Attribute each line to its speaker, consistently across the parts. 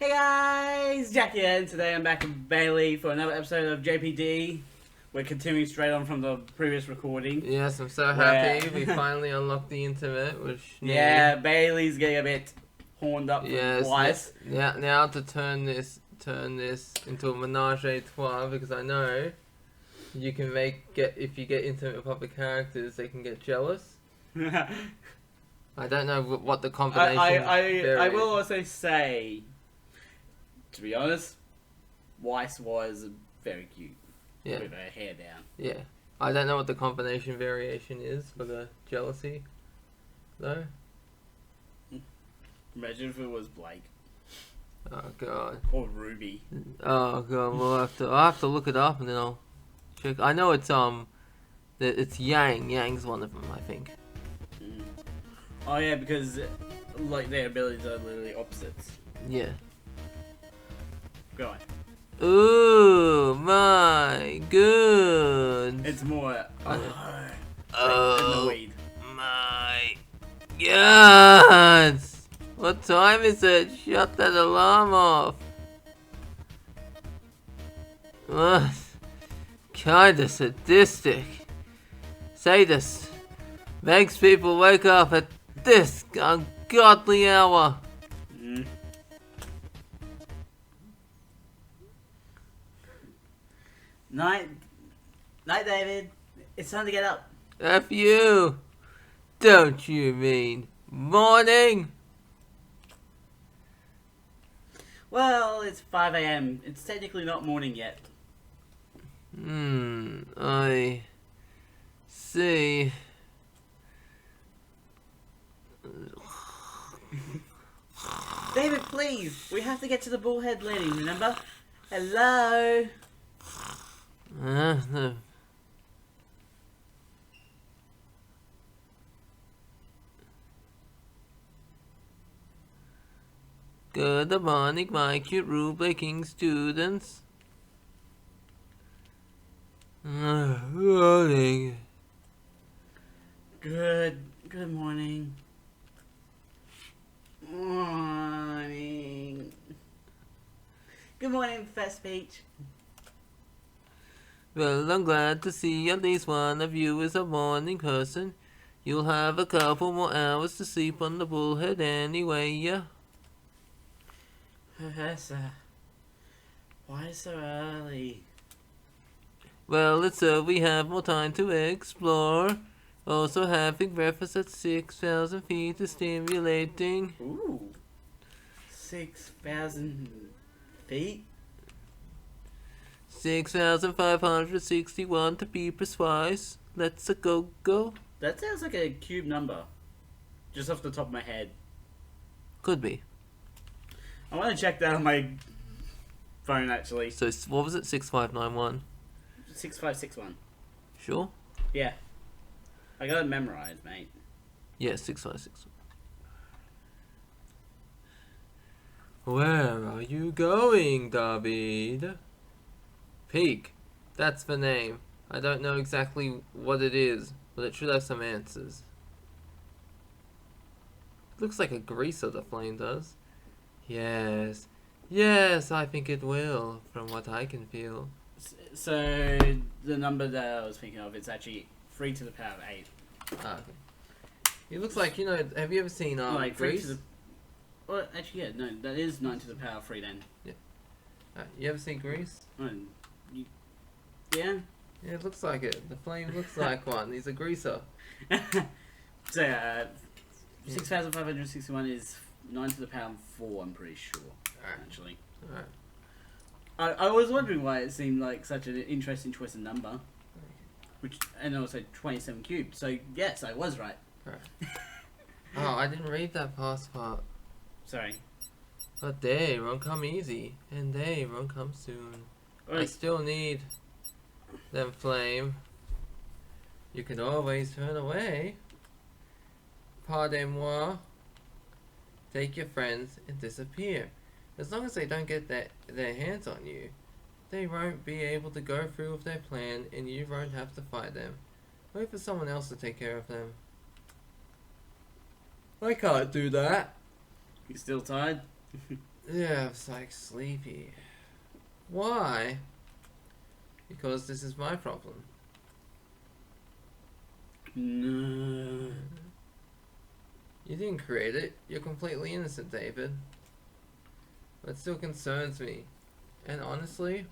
Speaker 1: Hey guys, Jack here, and today I'm back with Bailey for another episode of JPDE. We're continuing straight on from the previous recording.
Speaker 2: Yes, I'm so happy we finally unlocked the internet, which
Speaker 1: Yeah, Bailey's getting a bit horned up from twice.
Speaker 2: Now to turn this into a menage a trois, because I know you can if you get intimate with other characters, they can get jealous. I don't know what the combination.
Speaker 1: I will also say, to be honest, Weiss was very cute.
Speaker 2: Yeah.
Speaker 1: With her hair down.
Speaker 2: Yeah. I don't know what the combination variation is for the jealousy, though.
Speaker 1: Imagine if it was Blake.
Speaker 2: Oh god.
Speaker 1: Or Ruby.
Speaker 2: Oh god. I'll have to look it up and then I'll check. I know it's it's Yang. Yang's one of them, I think.
Speaker 1: Mm. Oh yeah, because like their abilities are literally opposites.
Speaker 2: Yeah.
Speaker 1: Go on.
Speaker 2: Ooh, my good.
Speaker 1: It's more in the weed.
Speaker 2: My god. What time is it? Shut that alarm off. What? Kinda sadistic. Sadist. Makes people wake up at this ungodly hour.
Speaker 1: Mm. Night, David. It's time to get up.
Speaker 2: F you. Don't you mean morning?
Speaker 1: Well, it's 5 a.m. It's technically not morning yet.
Speaker 2: I see.
Speaker 1: David, please. We have to get to the bullhead landing, remember? Hello?
Speaker 2: No. Good morning, my cute rule-breaking students. Morning.
Speaker 1: Good morning. Morning. Good morning, Professor Peach.
Speaker 2: Well, I'm glad to see at least one of you is a morning person. You'll have a couple more hours to sleep on the bullhead anyway, yeah?
Speaker 1: Professor, why so early?
Speaker 2: Well, it's so we have more time to explore. Also, having breakfast at 6,000 feet is stimulating.
Speaker 1: Ooh. 6,000 feet?
Speaker 2: 6,561 to be precise. Let's go.
Speaker 1: That sounds like a cube number. Just off the top of my head.
Speaker 2: Could be.
Speaker 1: I want to check that on my phone, actually.
Speaker 2: So, what was it? 6591?
Speaker 1: 6561.
Speaker 2: Sure?
Speaker 1: Yeah. I got it memorized, mate.
Speaker 2: Yeah, 656. Where are you going, David? Peak. That's the name. I don't know exactly what it is, but it should have some answers. Looks like a greaser, the flame does. Yes, I think it will, from what I can feel.
Speaker 1: So, the number that I was thinking of, it's actually 3 to the power of 8.
Speaker 2: Ah, okay. It looks like, have you ever seen
Speaker 1: like 3
Speaker 2: Grease?
Speaker 1: to the... Well, actually, yeah, no, that is 9 to the power of 3 then.
Speaker 2: You ever seen Grease?
Speaker 1: Yeah?
Speaker 2: Yeah, it looks like it. The flame looks like one. He's a greaser.
Speaker 1: So, 6,561 is 9 to the power of 4, I'm pretty sure, actually.
Speaker 2: Alright.
Speaker 1: I was wondering why it seemed like such an interesting choice of number. And also 27 cubed. So, yes, I was right.
Speaker 2: Alright. Oh, I didn't read that past part.
Speaker 1: Sorry.
Speaker 2: But day won't come easy, and day won't come soon. I still need them flame. You can always turn away. Pardon-moi. Take your friends and disappear. As long as they don't get their hands on you, they won't be able to go through with their plan, and you won't have to fight them. Wait for someone else to take care of them. I can't do that.
Speaker 1: You still tired?
Speaker 2: Yeah, it's like sleepy. Why? Because this is my problem.
Speaker 1: No.
Speaker 2: You didn't create it. You're completely innocent, David. But it still concerns me. And honestly,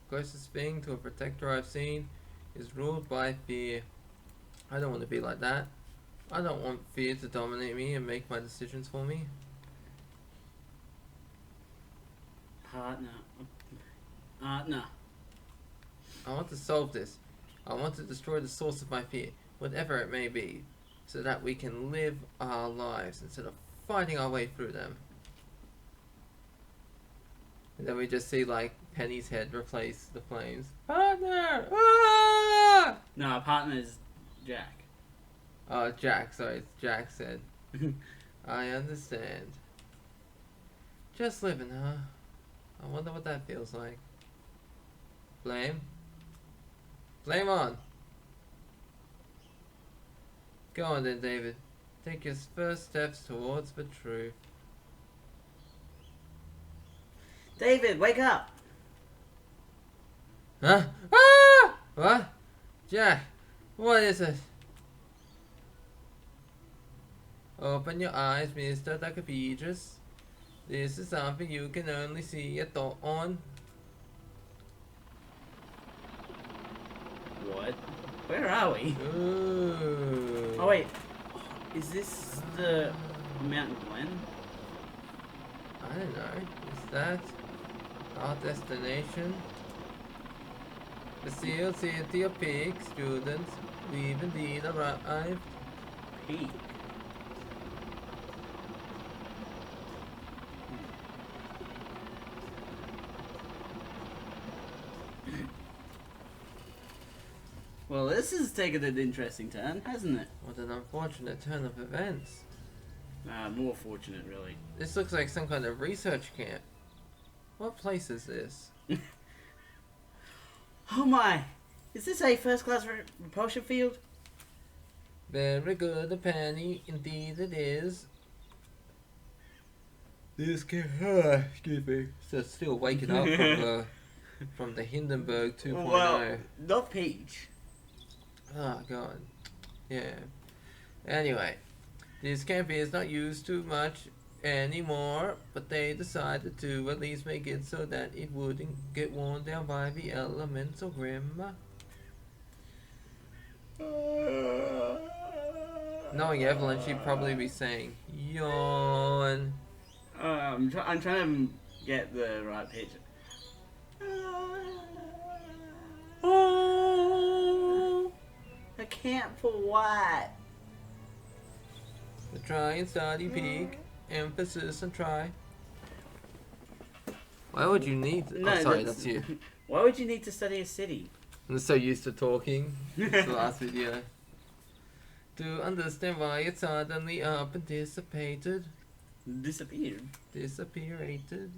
Speaker 2: closest thing to a protector I've seen is ruled by fear. I don't want to be like that. I don't want fear to dominate me and make my decisions for me.
Speaker 1: Partner.
Speaker 2: I want to solve this. I want to destroy the source of my fear, whatever it may be, so that we can live our lives instead of fighting our way through them. And then we just see like Penny's head replace the flames. Partner! Ah!
Speaker 1: No, partner is Jack.
Speaker 2: Oh, Jack, sorry, it's Jack said. I understand. Just living, huh? I wonder what that feels like. Blame? Blame on! Go on then, David. Take your first steps towards the truth.
Speaker 1: David, wake up!
Speaker 2: Huh? Ah! What? Jack, what is it? Open your eyes, Mr. Dacapedras. This is something you can only see at dawn.
Speaker 1: What? Where are we?
Speaker 2: Ooh.
Speaker 1: Oh wait, is this the Mountain Glen?
Speaker 2: I don't know. Is that our destination? The sealed city of Peak, students. We've indeed arrived.
Speaker 1: Peak. Well, this has taken an interesting turn, hasn't it?
Speaker 2: What an unfortunate turn of events.
Speaker 1: More fortunate, really.
Speaker 2: This looks like some kind of research camp. What place is this?
Speaker 1: Oh my! Is this a first-class repulsion field?
Speaker 2: Very good, Penny. Indeed it is. This can excuse me. So still waking up from the Hindenburg 2.0.
Speaker 1: Well, not Peach.
Speaker 2: Oh god. Yeah. Anyway, this camp is not used too much anymore, but they decided to at least make it so that it wouldn't get worn down by the elemental grim. Knowing Evelyn, she'd probably be saying, yawn.
Speaker 1: I'm trying to get the right pitch. A camp for what?
Speaker 2: The try and study peak. Emphasis on try. Why would you need...
Speaker 1: No,
Speaker 2: oh, sorry, that's you.
Speaker 1: Why would you need to study a city?
Speaker 2: I'm so used to talking. It's the last video. To understand why it suddenly up and dissipated.
Speaker 1: Disappeared.
Speaker 2: Disappeared.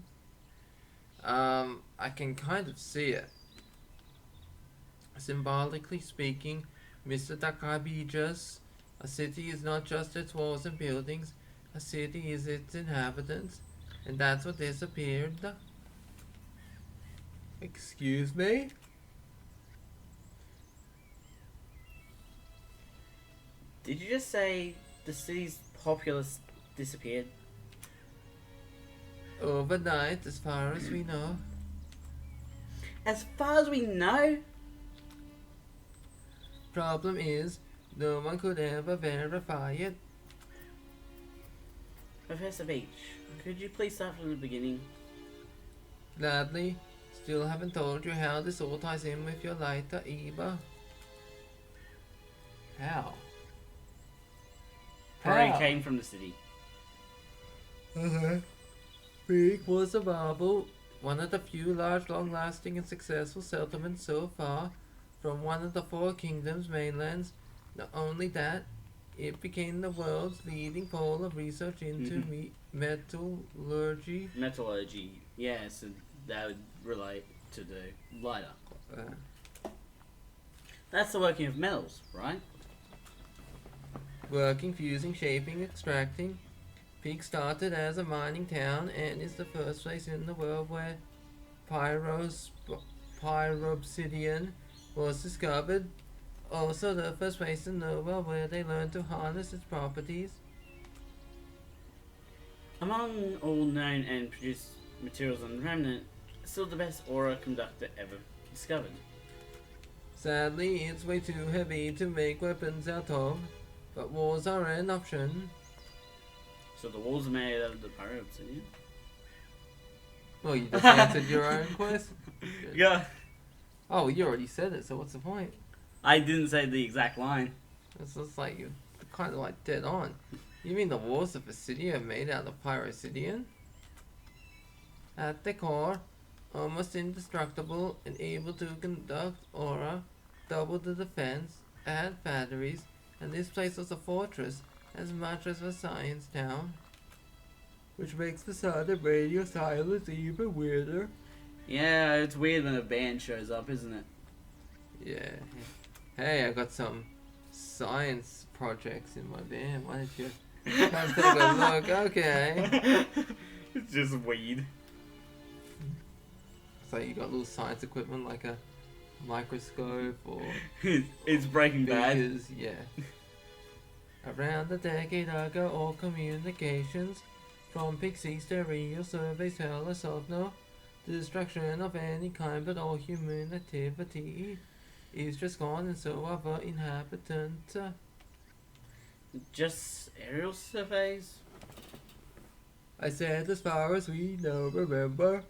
Speaker 2: I can kind of see it. Symbolically speaking, Mr. Takabijas, a city is not just its walls and buildings, a city is its inhabitants, and that's what disappeared. Excuse me?
Speaker 1: Did you just say the city's populace disappeared?
Speaker 2: Overnight, as far as we know.
Speaker 1: As far as we know?
Speaker 2: Problem is, no one could ever verify it.
Speaker 1: Professor Beach, could you please start from the beginning?
Speaker 2: Gladly. Still haven't told you how this all ties in with your lighter, Eva. How?
Speaker 1: Probably came from the city.
Speaker 2: Peak was a bubble, one of the few large, long-lasting and successful settlements so far from one of the four kingdoms' mainlands. Not only that, it became the world's leading pole of research into metallurgy.
Speaker 1: Metallurgy, yes, and that would relate to the lighter. That's the working of metals, right?
Speaker 2: Working, fusing, shaping, extracting. Peak started as a mining town and is the first place in the world where Pyrobsidian was discovered. Also the first place in the world where they learned to harness its properties.
Speaker 1: Among all known and produced materials on Remnant, still the best aura conductor ever discovered.
Speaker 2: Sadly, it's way too heavy to make weapons out of, but walls are an option.
Speaker 1: So the walls are made out of the Pyrobsidian?
Speaker 2: Well, you just answered your own question.
Speaker 1: Yeah.
Speaker 2: Oh, you already said it, so what's the point?
Speaker 1: I didn't say the exact line.
Speaker 2: It's just like you're kind of like dead on. You mean the walls of a city are made out of Pyrobsidian? At the core, almost indestructible and able to conduct aura, double the defense, add batteries, and this place was a fortress as much as a science town. Which makes the sound of radio silence even weirder.
Speaker 1: Yeah, it's weird when a band shows up, isn't it?
Speaker 2: Yeah. Hey, I got some science projects in my van. Why don't you come take a look? Okay.
Speaker 1: It's just weed.
Speaker 2: So you got little science equipment like a microscope or
Speaker 1: It's Breaking Bad.
Speaker 2: figures, yeah. Around a decade ago, all communications from Pixie stereo surveys tell us of no destruction of any kind, but all human activity is just gone, and so are the inhabitants.
Speaker 1: Just aerial surveys?
Speaker 2: I said as far as we know, remember?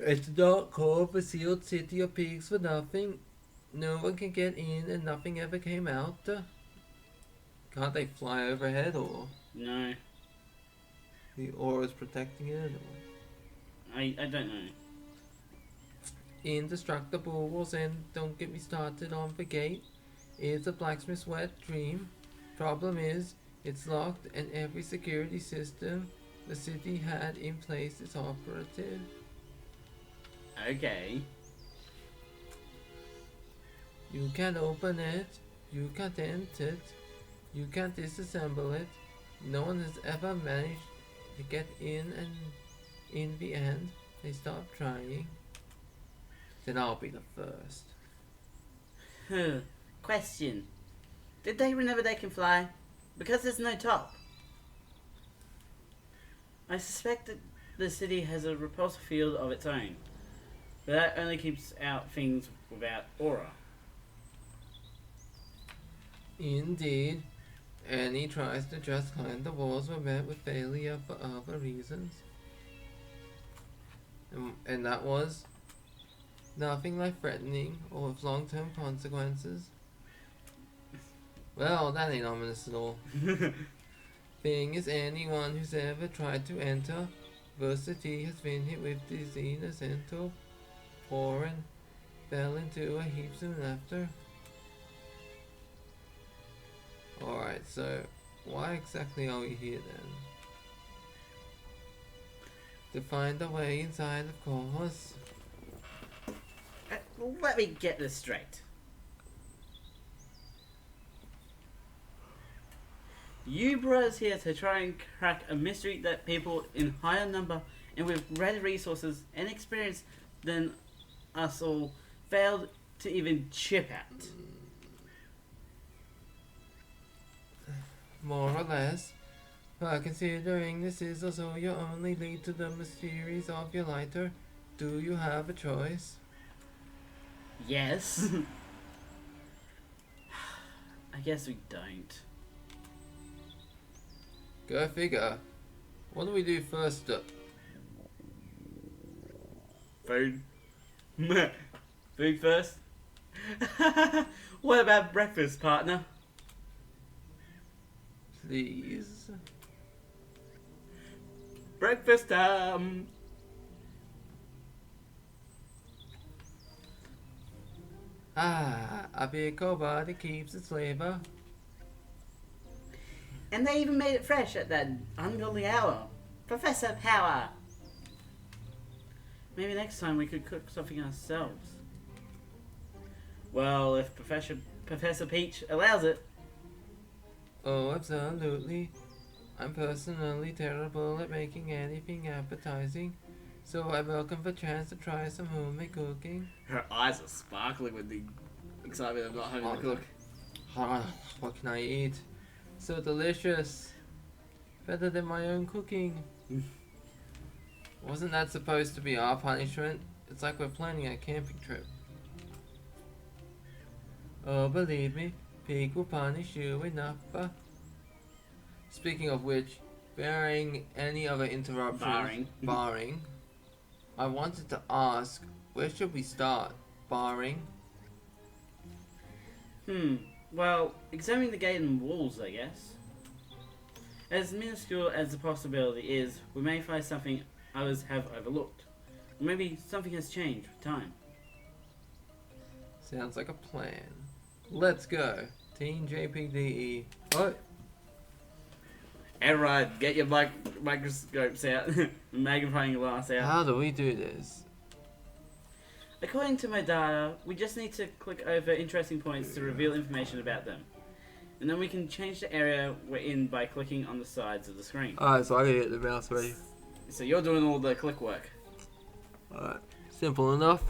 Speaker 2: It's not called the sealed city of pigs for nothing. No one can get in and nothing ever came out. Can't they fly overhead, or
Speaker 1: No.
Speaker 2: the aura's protecting it? Or?
Speaker 1: I don't know.
Speaker 2: Indestructible walls, and don't get me started on the gate. It's a blacksmith's wet dream. Problem is, it's locked and every security system the city had in place is operative.
Speaker 1: Okay.
Speaker 2: You can't open it, you can't enter it, you can't disassemble it. No one has ever managed to get in, and in the end, they stopped trying. Then I'll be the first.
Speaker 1: Question. Did they remember they can fly? Because there's no top. I suspect that the city has a repulsor field of its own, but that only keeps out things without aura.
Speaker 2: Indeed. Any tries to just climb the walls were met with failure for other reasons. And that was nothing life threatening or with long term consequences. Well, that ain't ominous at all. Thing is, anyone who's ever tried to enter the city has been hit with disease and foreign fell into a heap soon after. Alright, so why exactly are we here then? To find a way inside, of course.
Speaker 1: Let me get this straight. You brought us here to try and crack a mystery that people in higher number and with greater resources and experience than us all failed to even chip at.
Speaker 2: More or less. But considering this is also your only lead to the mysteries of your lighter, do you have a choice?
Speaker 1: Yes. I guess we don't.
Speaker 2: Go figure. What do we do first?
Speaker 1: Food. Food first. What about breakfast, partner?
Speaker 2: Please.
Speaker 1: Breakfast
Speaker 2: A vehicle body keeps its flavor.
Speaker 1: And they even made it fresh at that ungodly hour. Professor Power! Maybe next time we could cook something ourselves. Well, if Professor Peach allows it.
Speaker 2: Oh, absolutely. I'm personally terrible at making anything appetizing, so I welcome the chance to try some homemade cooking.
Speaker 1: Her eyes are sparkling with the excitement of not having to
Speaker 2: Oh,
Speaker 1: cook.
Speaker 2: What can I eat? So delicious. Better than my own cooking. Wasn't that supposed to be our punishment? It's like we're planning a camping trip. Oh, believe me, Pig will punish you enough. Speaking of which, barring any other interruptions, barring, I wanted to ask, where should we start? Barring?
Speaker 1: Well, examining the gate and walls, I guess. As minuscule as the possibility is, we may find something others have overlooked. Or maybe something has changed with time.
Speaker 2: Sounds like a plan. Let's go. Team JPDE. What?
Speaker 1: Everyone, get your microscopes out. Magnifying glass out.
Speaker 2: How do we do this?
Speaker 1: According to my data, we just need to click over interesting points to reveal information about them. And then we can change the area we're in by clicking on the sides of the screen.
Speaker 2: Alright, so I gotta get the mouse ready.
Speaker 1: So you're doing all the click work.
Speaker 2: Alright. Simple enough.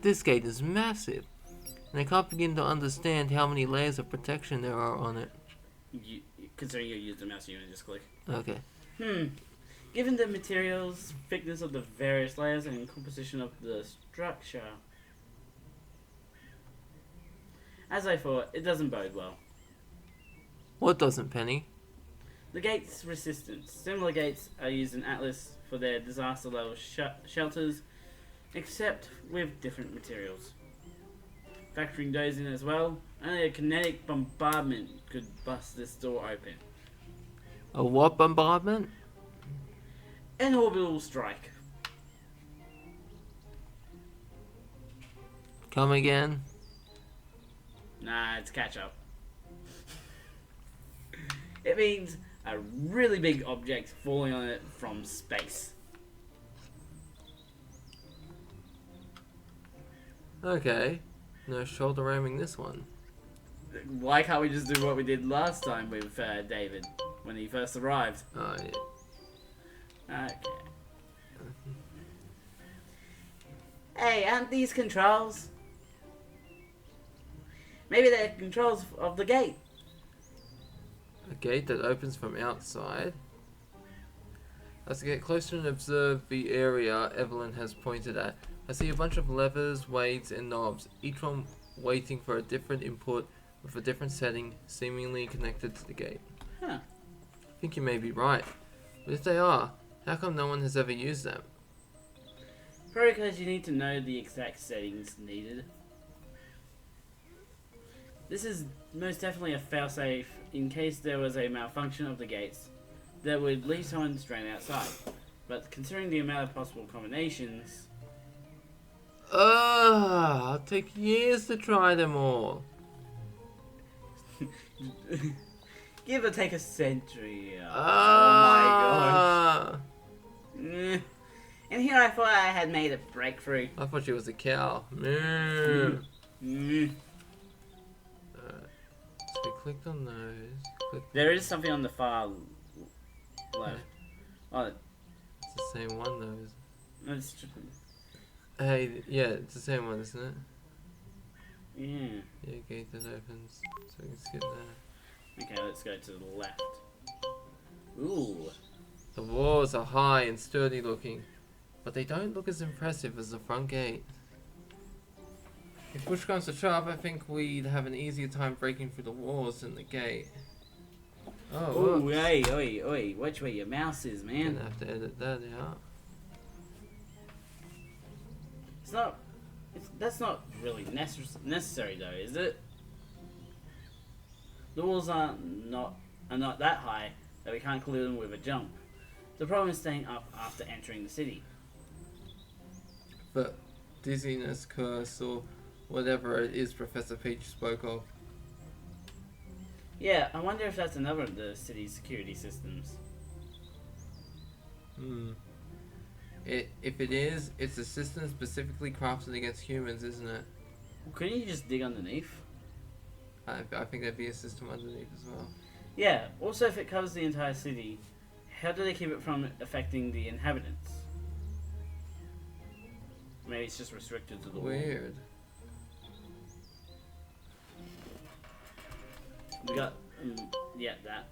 Speaker 2: This gate is massive. And I can't begin to understand how many layers of protection there are on it.
Speaker 1: Considering you use the mouse, you can just click.
Speaker 2: Okay.
Speaker 1: Given the materials, thickness of the various layers, and composition of the structure, as I thought, it doesn't bode well.
Speaker 2: What doesn't, Penny?
Speaker 1: The gate's resistance. Similar gates are used in Atlas for their disaster level shelters, except with different materials. Factoring those in as well, only a kinetic bombardment could bust this door open.
Speaker 2: A what bombardment?
Speaker 1: An orbital strike.
Speaker 2: Come again?
Speaker 1: Nah, it's catch up. It means a really big object falling on it from space.
Speaker 2: Okay. No shoulder ramming this one.
Speaker 1: Why can't we just do what we did last time with David when he first arrived?
Speaker 2: Oh, yeah.
Speaker 1: Okay. Hey, aren't these controls? Maybe they're controls of the gate.
Speaker 2: A gate that opens from outside. Let's get closer and observe the area Evelyn has pointed at. I see a bunch of levers, weights, and knobs, each one waiting for a different input with a different setting, seemingly connected to the gate.
Speaker 1: Huh.
Speaker 2: I think you may be right. But if they are, how come no one has ever used them?
Speaker 1: Probably because you need to know the exact settings needed. This is most definitely a failsafe in case there was a malfunction of the gates that would leave someone stranded outside. But considering the amount of possible combinations...
Speaker 2: I'll take years to try them all.
Speaker 1: Give or take a century. Oh
Speaker 2: Ah.
Speaker 1: my gosh. And here I thought I had made a breakthrough.
Speaker 2: I thought she was a cow. Moo. So we clicked on those.
Speaker 1: There is something on the far left. Oh,
Speaker 2: It's the same one though.
Speaker 1: that's true.
Speaker 2: Hey, yeah, it's the same one, isn't it?
Speaker 1: Yeah.
Speaker 2: Yeah, gate that opens. So we can skip that.
Speaker 1: Okay, let's go to the left. Ooh.
Speaker 2: The walls are high and sturdy looking, but they don't look as impressive as the front gate. If push comes to shove, I think we'd have an easier time breaking through the walls than the gate. Oh,
Speaker 1: Ooh,
Speaker 2: whoops.
Speaker 1: oi. Watch where your mouse is, man.
Speaker 2: Gonna have to edit that out.
Speaker 1: That's not really necessary though, is it? The walls are not that high that we can't clear them with a jump. The problem is staying up after entering the city.
Speaker 2: But dizziness, curse, or whatever it is Professor Peach spoke of.
Speaker 1: Yeah, I wonder if that's another of the city's security systems.
Speaker 2: If it is, it's a system specifically crafted against humans, isn't it?
Speaker 1: Couldn't you just dig underneath?
Speaker 2: I think there'd be a system underneath as well.
Speaker 1: Yeah, also if it covers the entire city, how do they keep it from affecting the inhabitants? Maybe it's just restricted to the wall.
Speaker 2: Weird.
Speaker 1: We got, yeah, that.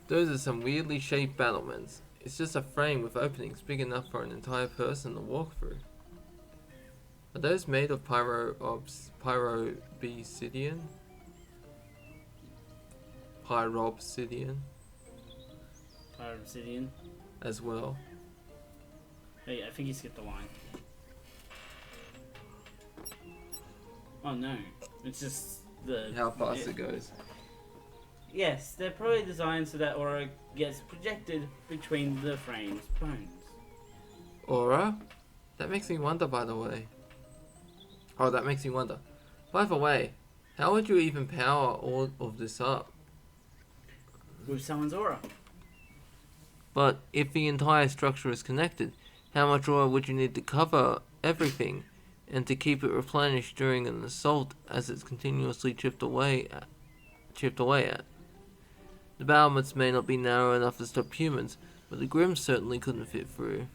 Speaker 2: Those are some weirdly shaped battlements. It's just a frame with openings big enough for an entire person to walk through. Are those made of Pyrobsidian? Pyrobsidian
Speaker 1: Pyrobsidian.
Speaker 2: as well.
Speaker 1: Hey, I think you skipped the line. Oh no, it's just the...
Speaker 2: How fast it goes.
Speaker 1: Yes, they're probably designed so that aura gets projected between the frame's bones.
Speaker 2: Aura? That makes me wonder, by the way. Oh, that makes me wonder. By the way, how would you even power all of this up?
Speaker 1: With someone's aura.
Speaker 2: But if the entire structure is connected, how much aura would you need to cover everything and to keep it replenished during an assault as it's continuously chipped away at? The battlements may not be narrow enough to stop humans, but the Grims certainly couldn't fit through.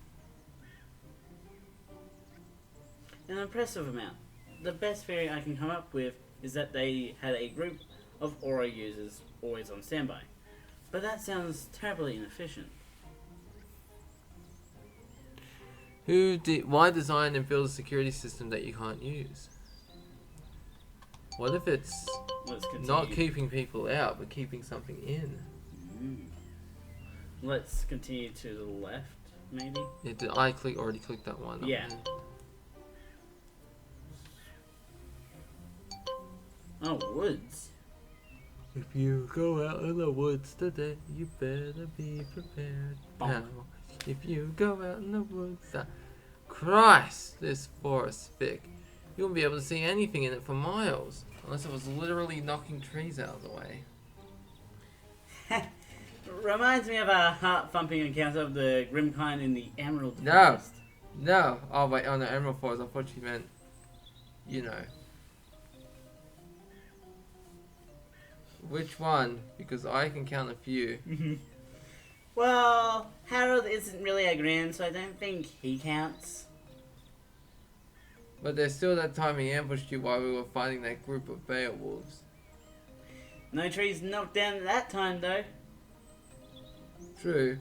Speaker 1: An impressive amount. The best theory I can come up with is that they had a group of aura users always on standby. But that sounds terribly inefficient.
Speaker 2: Why design and build a security system that you can't use? What if it's not keeping people out, but keeping something in?
Speaker 1: Let's continue to the left, maybe?
Speaker 2: Yeah, did I already clicked that one?
Speaker 1: Yeah. Oh, woods.
Speaker 2: If you go out in the woods today, you better be prepared.
Speaker 1: Bonk.
Speaker 2: Now, if you go out in the woods, Christ, this forest thick. You won't be able to see anything in it for miles, unless it was literally knocking trees out of the way.
Speaker 1: Reminds me of a heart-thumping encounter of the grim kind in the Emerald
Speaker 2: No.
Speaker 1: Forest.
Speaker 2: No, oh wait, on the Emerald Forest, I thought you meant, you know. Which one? Because I can count a few.
Speaker 1: Well, Harold isn't really a Grim, so I don't think he counts.
Speaker 2: But there's still that time he ambushed you while we were fighting that group of Beowulfs.
Speaker 1: No trees knocked down at that time, though.
Speaker 2: True.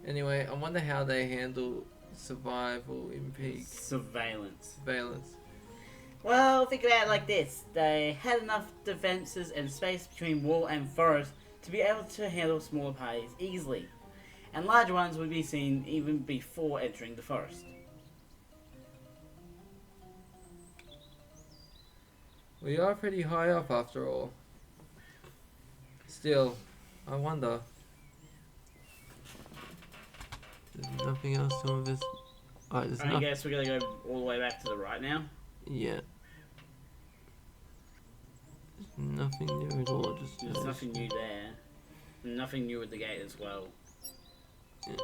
Speaker 2: Anyway, I wonder how they handle survival in peak.
Speaker 1: Surveillance.
Speaker 2: Surveillance.
Speaker 1: Well, think about it like this. They had enough defenses and space between wall and forest to be able to handle smaller parties easily. And larger ones would be seen even before entering the forest.
Speaker 2: We are pretty high up after all. Still, I wonder. There's nothing else to this. Alright, there's
Speaker 1: I guess we're gonna go all the way back to the right now.
Speaker 2: Yeah. There's nothing new at all,
Speaker 1: There's nothing new there. Nothing new with the gate as well.
Speaker 2: Yeah.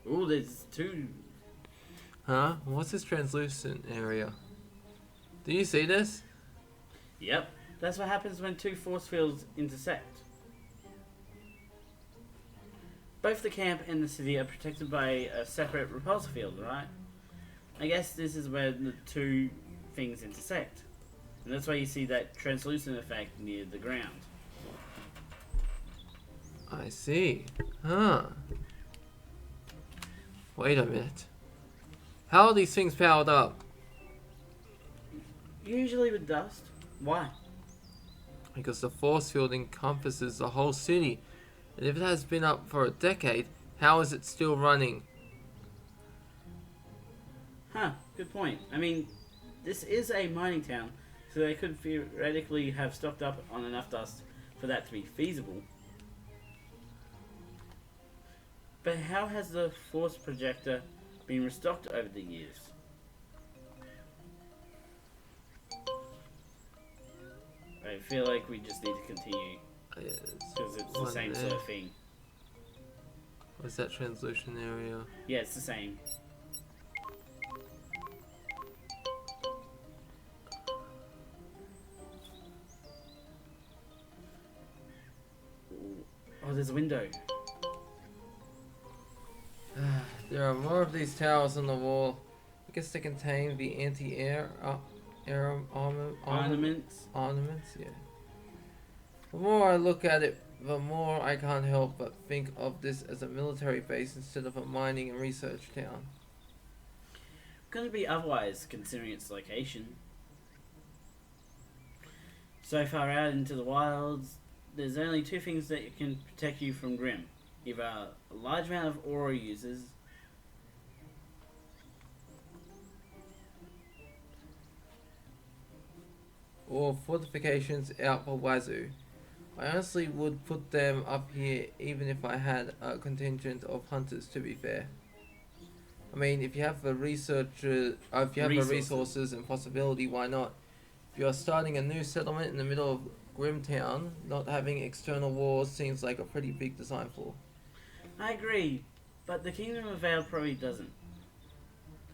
Speaker 1: Ooh, there's two.
Speaker 2: Huh? What's this translucent area? Do you see this?
Speaker 1: Yep. That's what happens when two force fields intersect. Both the camp and the city are protected by a separate repulsor field, right? I guess this is where the two things intersect. And that's why you see that translucent effect near the ground.
Speaker 2: I see. Huh. Wait a minute. How are these things powered up?
Speaker 1: Usually with dust. Why?
Speaker 2: Because the force field encompasses the whole city. And if it has been up for a decade, how is it still running?
Speaker 1: Huh, good point. I mean, this is a mining town, so they could theoretically have stocked up on enough dust for that to be feasible. But how has the force projector been restocked over the years? I feel like we just need to continue, because it's the same sort of thing.
Speaker 2: Or is that translucent area?
Speaker 1: Yeah, it's the same. Oh, there's a window.
Speaker 2: There are more of these towers on the wall. I guess they contain the anti-air
Speaker 1: Ornaments.
Speaker 2: ornaments, yeah. The more I look at it, the more I can't help but think of this as a military base instead of a mining and research town.
Speaker 1: Couldn't be otherwise, considering its location. So far out into the wilds, there's only two things that can protect you from Grim. Either a large amount of aura users,
Speaker 2: or fortifications out for Wazoo. I honestly would put them up here even if I had a contingent of hunters, to be fair. I mean, if you have the the resources and possibility, why not? If you are starting a new settlement in the middle of Grimtown, not having external walls seems like a pretty big design flaw.
Speaker 1: I agree, but the Kingdom of Vale probably doesn't.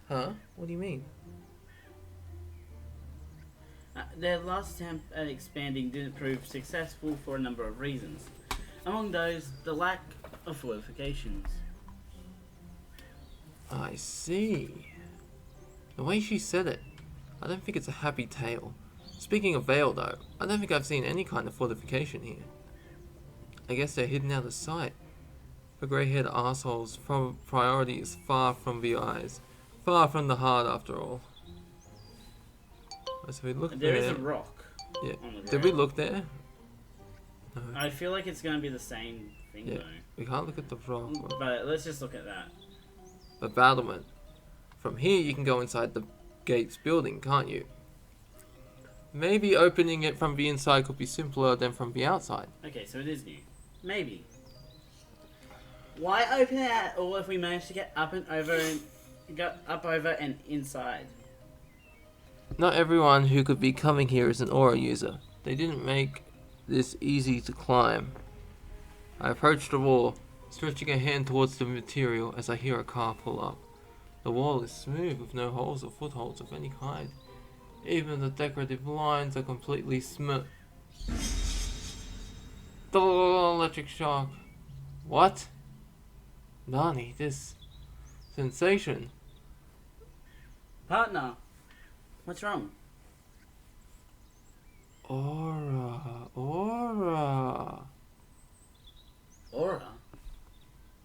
Speaker 2: Huh? What do you mean?
Speaker 1: Their last attempt at expanding didn't prove successful for a number of reasons. Among those, the lack of fortifications.
Speaker 2: I see. The way she said it, I don't think it's a happy tale. Speaking of Vale though, I don't think I've seen any kind of fortification here. I guess they're hidden out of sight. The grey-haired assholes' priority is far from the eyes. Far from the heart after all. So we look
Speaker 1: There
Speaker 2: there.
Speaker 1: is a rock.
Speaker 2: Yeah.
Speaker 1: On the
Speaker 2: Did we
Speaker 1: ground.
Speaker 2: look there? No.
Speaker 1: I feel like it's going to be the same thing
Speaker 2: Yeah.
Speaker 1: though.
Speaker 2: We can't look at the rock.
Speaker 1: But let's just look at that.
Speaker 2: The battlement. From here you can go inside the gates building, can't you? Maybe opening it from the inside could be simpler than from the outside.
Speaker 1: Okay, so it is new. Maybe. Why open it at all if we manage to get up and over and inside?
Speaker 2: Not everyone who could be coming here is an aura user. They didn't make this easy to climb. I approach the wall, stretching a hand towards the material as I hear a car pull up. The wall is smooth with no holes or footholds of any kind. Even the decorative lines are completely smooth. The electric shock. What? Nani, this sensation.
Speaker 1: Partner, what's wrong?
Speaker 2: Aura.
Speaker 1: Aura.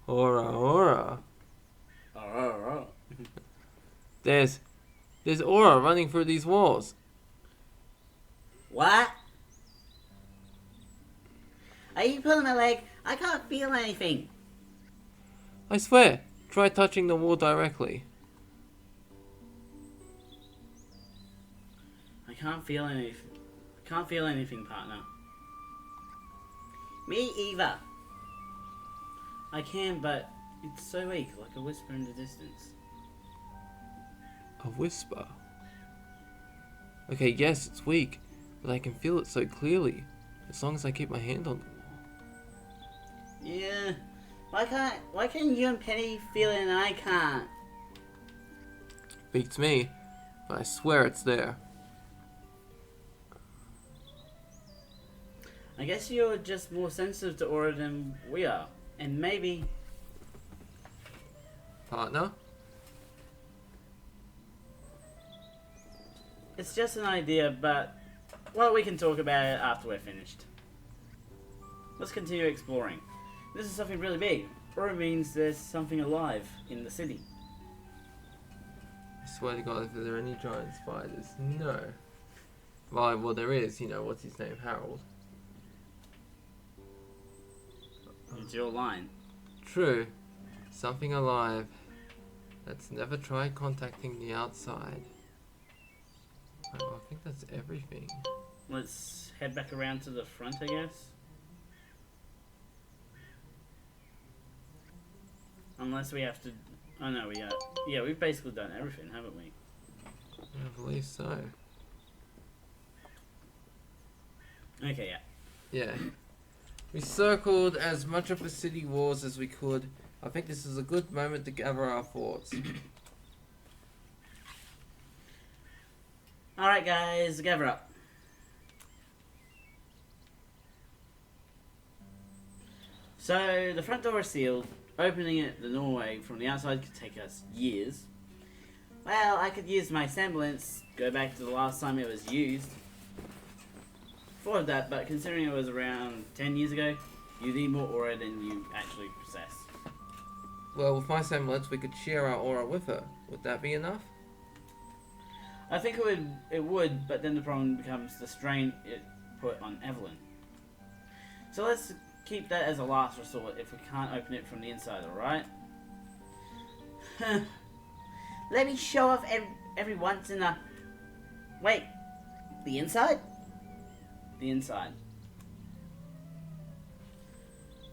Speaker 2: Aura.
Speaker 1: Aura.
Speaker 2: There's aura running through these walls.
Speaker 1: What? Are you pulling my leg? I can't feel anything.
Speaker 2: I swear, try touching the wall directly.
Speaker 1: I can't feel anything. Can't feel anything, partner. Me either. I can, but it's so weak, like a whisper in the distance.
Speaker 2: A whisper. Okay, yes, it's weak, but I can feel it so clearly, as long as I keep my hand on the wall.
Speaker 1: Yeah. Why can you and Penny feel it and I can't?
Speaker 2: Beats me, but I swear it's there.
Speaker 1: I guess you're just more sensitive to aura than we are. And maybe...
Speaker 2: Partner?
Speaker 1: It's just an idea, but... Well, we can talk about it after we're finished. Let's continue exploring. This is something really big. Aura means there's something alive in the city.
Speaker 2: I swear to God, if there are any giant spiders, no. Well, there is, what's his name, Harold.
Speaker 1: It's your line.
Speaker 2: True. Something alive. Let's never try contacting the outside. Well, I think that's everything.
Speaker 1: Let's head back around to the front, I guess. Unless we have to... Oh no, we are... Yeah, we've basically done everything, haven't we?
Speaker 2: I believe so.
Speaker 1: Okay, yeah.
Speaker 2: Yeah. We circled as much of the city walls as we could. I think this is a good moment to gather our thoughts.
Speaker 1: Alright guys, gather up. So, the front door is sealed. Opening it the normal way from the outside could take us years. Well, I could use my semblance, go back to the last time it was used. Thought of that, but considering it was around 10 years ago, you need more aura than you actually possess.
Speaker 2: Well, with my semblance, we could share our aura with her. Would that be enough?
Speaker 1: I think it would, but then the problem becomes the strain it put on Evelyn. So let's keep that as a last resort if we can't open it from the inside, alright? Let me show off every once in a... Wait, the inside? The inside.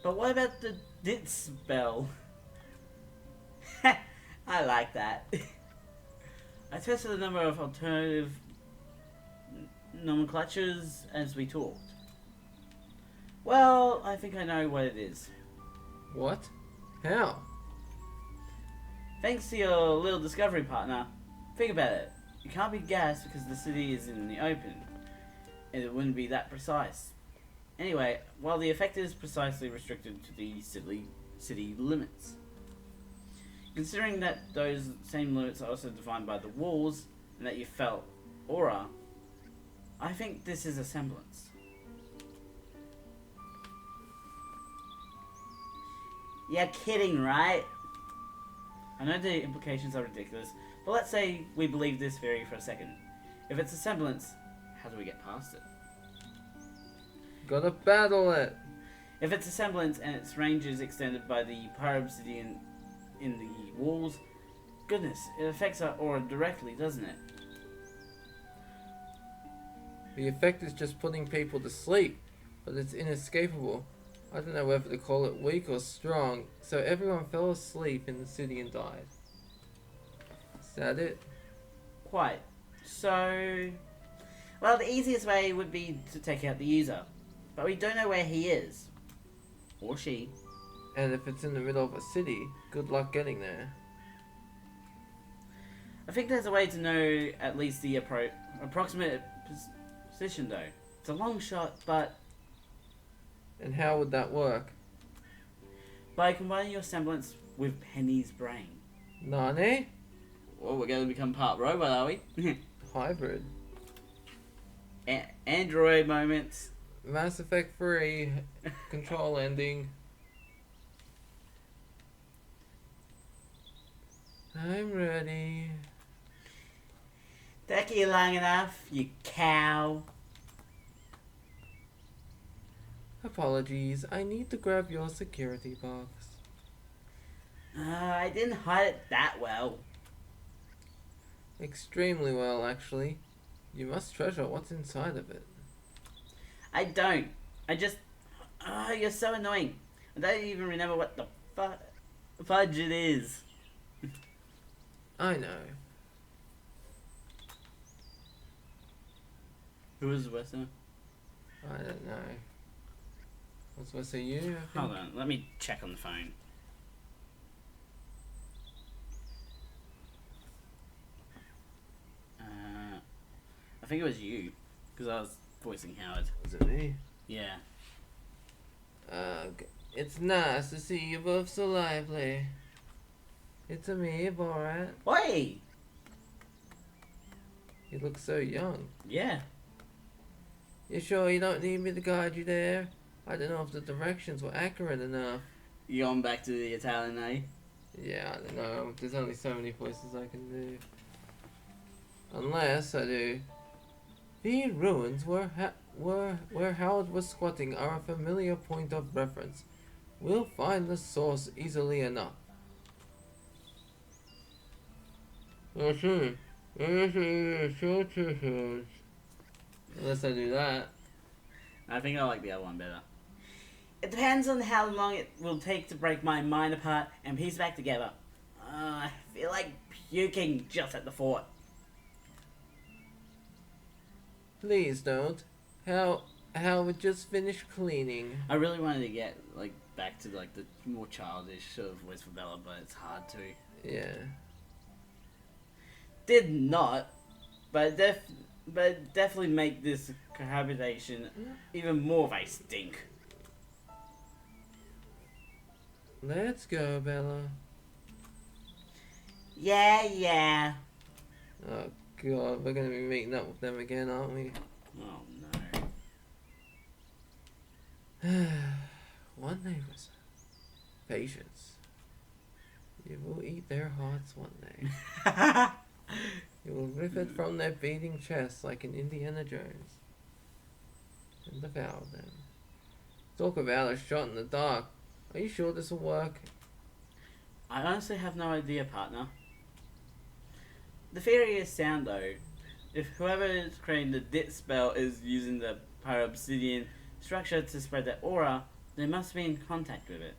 Speaker 1: But what about the dit spell? I like that. I tested a number of alternative nomenclatures as we talked. Well, I think I know what it is.
Speaker 2: What? How?
Speaker 1: Thanks to your little discovery partner. Think about it. It can't be gas because the city is in the open. And it wouldn't be that precise. Anyway, while the effect is precisely restricted to the city limits. Considering that those same limits are also defined by the walls, and that you felt aura, I think this is a semblance. You're kidding, right? I know the implications are ridiculous, but let's say we believe this theory for a second. If it's a semblance, how do we get past it?
Speaker 2: Gotta battle it!
Speaker 1: If it's a semblance and its range is extended by the Pyrobsidian in the walls, goodness, it affects our aura directly, doesn't it?
Speaker 2: The effect is just putting people to sleep, but it's inescapable. I don't know whether to call it weak or strong, so everyone fell asleep in the city and died. Is that it?
Speaker 1: Quite. So, well, the easiest way would be to take out the user, but we don't know where he is. Or she.
Speaker 2: And if it's in the middle of a city, good luck getting there.
Speaker 1: I think there's a way to know at least the approximate position though. It's a long shot, but...
Speaker 2: And how would that work?
Speaker 1: By combining your semblance with Penny's brain.
Speaker 2: Nane?
Speaker 1: Well, we're going to become part robot, are we?
Speaker 2: Hybrid.
Speaker 1: Android moments.
Speaker 2: Mass Effect 3. Control ending. I'm ready.
Speaker 1: Take you long enough, you cow.
Speaker 2: Apologies, I need to grab your security box.
Speaker 1: I didn't hide it that well.
Speaker 2: Extremely well, actually. You must treasure what's inside of it.
Speaker 1: I don't. I just... you're so annoying. I don't even remember what the fudge it is.
Speaker 2: I know.
Speaker 1: Who was the Western?
Speaker 2: I don't know. What's supposed to say you? I think?
Speaker 1: Hold on, let me check on the phone. I think it was you, because I was voicing Howard.
Speaker 2: Was it me?
Speaker 1: Yeah.
Speaker 2: It's nice to see you both so lively. It's a me, Borat.
Speaker 1: Oi!
Speaker 2: You look so young.
Speaker 1: Yeah.
Speaker 2: You sure you don't need me to guide you there? I don't know if the directions were accurate enough.
Speaker 1: You going back to the Italian, eh?
Speaker 2: Yeah, I don't know. There's only so many voices I can do. Unless I do. The ruins where Howard was squatting are a familiar point of reference. We'll find the source easily enough. Unless I do that.
Speaker 1: I think I like the other one better. It depends on how long it will take to break my mind apart and piece back together. I feel like puking just at the thought.
Speaker 2: Please don't. Howard just finished cleaning.
Speaker 1: I really wanted to get, like, back to like the more childish sort of voice for Bella, but it's hard to.
Speaker 2: Yeah.
Speaker 1: Did not, but definitely make this cohabitation even more of a stink.
Speaker 2: Let's go, Bella.
Speaker 1: Yeah.
Speaker 2: Oh god, we're gonna be meeting up with them again, aren't we?
Speaker 1: Oh
Speaker 2: One neighbor's patience. You will eat their hearts one day.
Speaker 1: no.
Speaker 2: You will rip it from their beating chests like an Indiana Jones and devour them. Talk about a shot in the dark. Are you sure this will work?
Speaker 1: I honestly have no idea, partner. The theory is sound though. If whoever is creating the dit spell is using the Pyrobsidian structure to spread their aura, they must be in contact with it.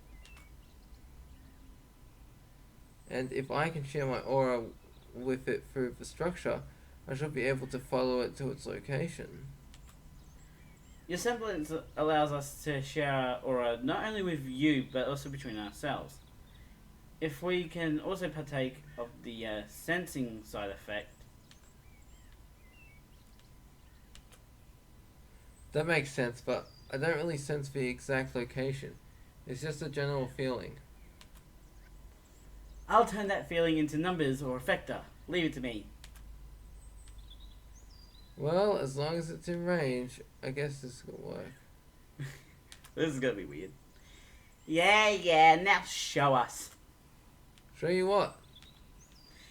Speaker 2: And if I can share my aura with it through the structure, I should be able to follow it to its location.
Speaker 1: Your semblance allows us to share our aura not only with you, but also between ourselves. If we can also partake of the sensing side effect.
Speaker 2: That makes sense, but I don't really sense the exact location. It's just a general feeling.
Speaker 1: I'll turn that feeling into numbers or a factor. Leave it to me.
Speaker 2: Well, as long as it's in range, I guess this will work.
Speaker 1: This is gonna be weird. Yeah, now show us.
Speaker 2: Show you what?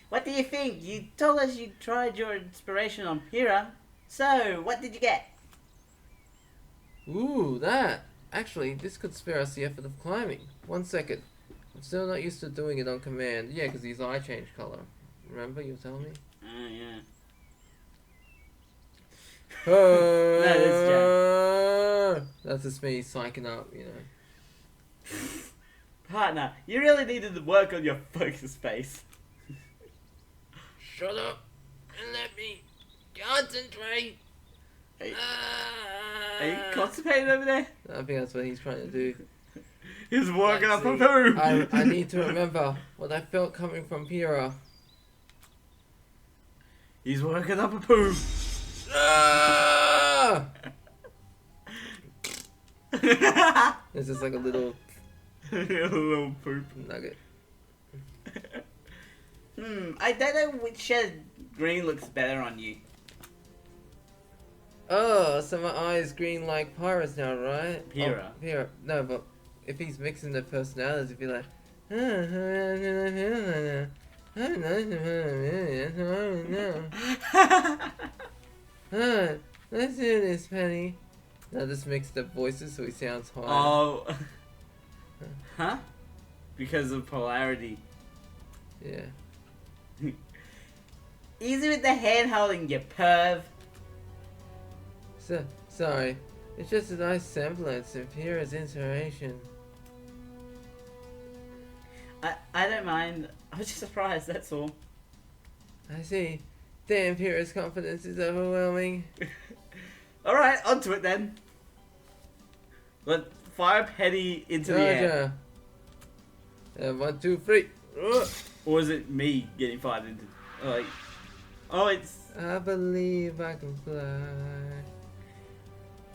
Speaker 1: What do you think? You told us you tried your inspiration on Pyrrha. So, what did you get?
Speaker 2: Ooh, that! Actually, this could spare us the effort of climbing. 1 second. I'm still not used to doing it on command. Yeah, because his eye changed color. Remember you were telling me?
Speaker 1: Yeah.
Speaker 2: That's just me psyching up, you know.
Speaker 1: Partner, you really needed to work on your focus space.
Speaker 2: Shut up and let me concentrate.
Speaker 1: Are you constipated over there?
Speaker 2: I think that's what he's trying to do.
Speaker 1: He's working up a
Speaker 2: See,
Speaker 1: poo.
Speaker 2: I need to remember what I felt coming from Pyrrha.
Speaker 1: He's working up a poo.
Speaker 2: Ah! It's just like a little
Speaker 1: A little poop.
Speaker 2: nugget.
Speaker 1: I don't know which shade green looks better on you.
Speaker 2: Oh, so my eye is green like Pyrrha's now, right?
Speaker 1: Pyrrha.
Speaker 2: Oh, Pyrrha. No, but if he's mixing the personalities, it'd be like... Let's do this, Penny. Now just mix the voices so he sounds high.
Speaker 1: Oh. Huh? Because of polarity.
Speaker 2: Yeah.
Speaker 1: Easy with the hand holding, you perv.
Speaker 2: So, sorry. It's just a nice semblance of Pyrrha's inspiration.
Speaker 1: I don't mind. I was just surprised, that's all.
Speaker 2: I see. Damn, Pyrrha's confidence is overwhelming.
Speaker 1: Alright, onto it then. Let's fire Penny into the air.
Speaker 2: And 1, 2, 3.
Speaker 1: Or is it me getting fired into... Like... Oh, it's...
Speaker 2: I believe I can fly.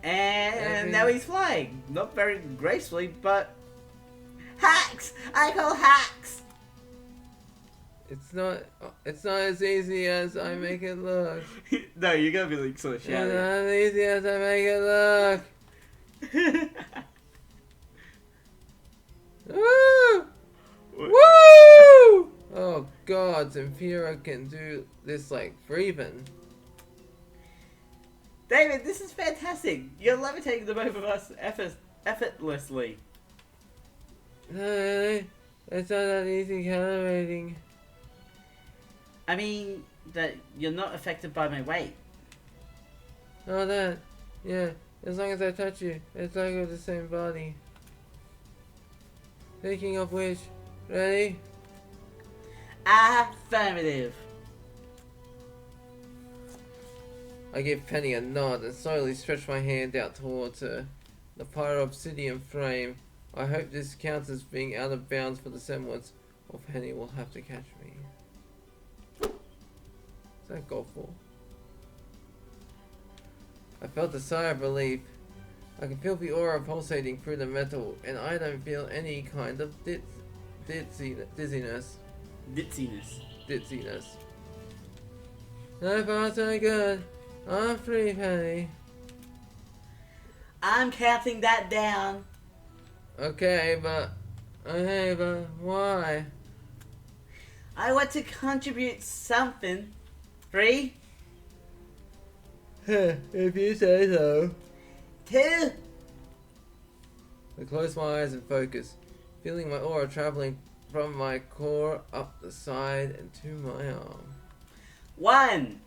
Speaker 1: And now he's flying. Not very gracefully, but... Hacks! I call hacks!
Speaker 2: It's not as easy as I make it look.
Speaker 1: No, you're gonna be like sort of
Speaker 2: It's
Speaker 1: shouting.
Speaker 2: not as easy as I make it look. Woo! Woo! Oh god, Pyrrha can do this like breathing.
Speaker 1: David, this is fantastic. You're levitating the both of us effortlessly.
Speaker 2: No, really? It's not that easy calibrating.
Speaker 1: I mean, that you're not affected by my weight.
Speaker 2: Oh, that. Yeah, as long as I touch you, it's like we're the same body. Speaking of which, ready?
Speaker 1: Affirmative.
Speaker 2: I give Penny a nod and slowly stretch my hand out towards her. The Pyrobsidian frame I hope this counts as being out of bounds for the semblance, or Penny will have to catch me. Is that golf ball? I felt a sigh of relief. I can feel the aura pulsating through the metal, and I don't feel any kind of dizziness.
Speaker 1: Ditziness.
Speaker 2: So far so good. I'm free, Penny.
Speaker 1: I'm counting that down.
Speaker 2: Okay, but why?
Speaker 1: I want to contribute something. 3,
Speaker 2: If you say so.
Speaker 1: 2.
Speaker 2: I close my eyes and focus, feeling my aura traveling from my core up the side and to my arm.
Speaker 1: 1.